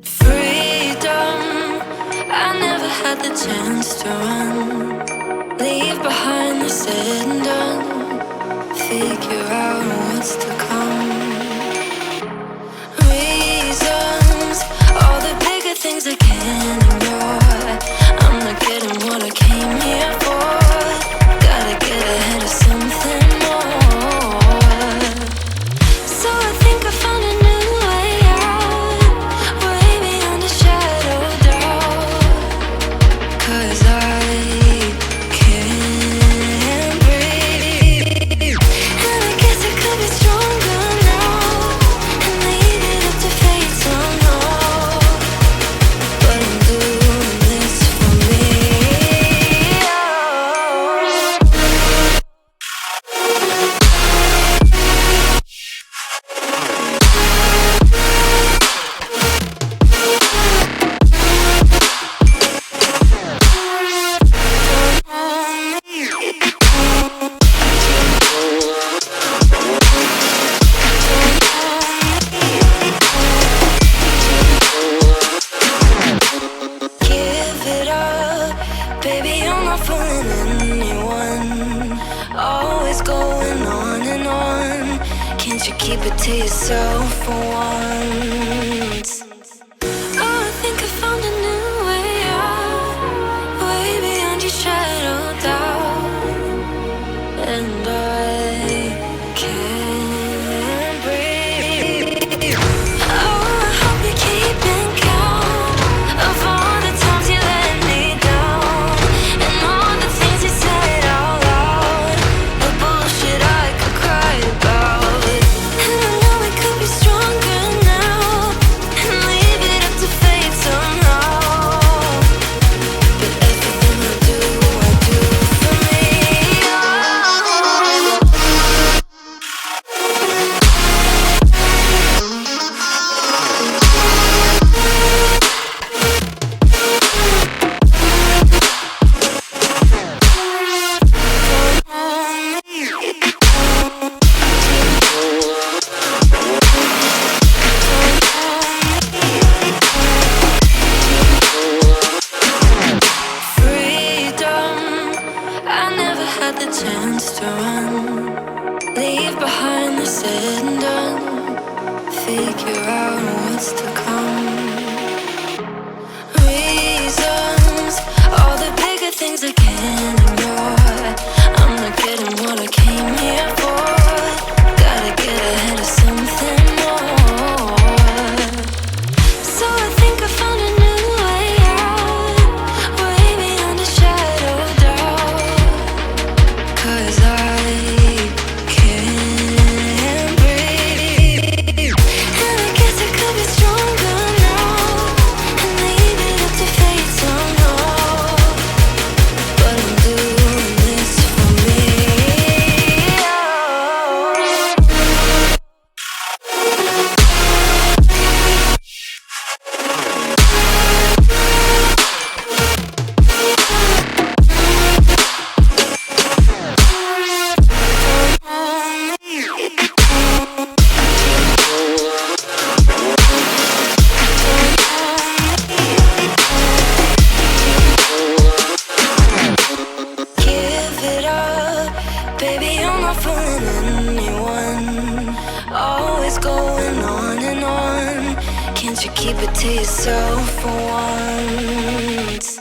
Freedom, I never had the chance to run. Leave behind the said and done. Figure out what's to come. Reasons, all the bigger things I can't ignore. I'm not getting what I came here for. Gotta get ahead of something more. So I think I found a new way out, way beyond a shadow of doubt. 'Cause I can't breathe, and I guess I could be stronger now and leave it up to fate somehow. But I'm doing this for me. Give it up, baby, I'm not fooling anyone. Always going on and on. Can't you keep it to yourself for once? Oh, I think I found a new way out, way beyond your shadow of doubt. And I can't breathe. Oh, I hope you're keeping count of all the times you let me down, and all the things you said out loud, the bullshit I could cry about. And I know we could be stronger now and leave it up to fate somehow. But everything I do for me. Freedom, I never had the chance to run. Leave behind the said and done. Figure out what's to come. Reasons, all the bigger things I can't ignore. I'm not getting what I came here for. Gotta get ahead of something more. So I think I found a new way out, way beyond a shadow of doubt. 'Cause I can't breathe, and I guess I could be stronger now and leave it up to fate somehow. But I'm doing this for me. Give it up, baby, I'm not fooling anyone. Always going on and on. Can't you keep it to yourself for once?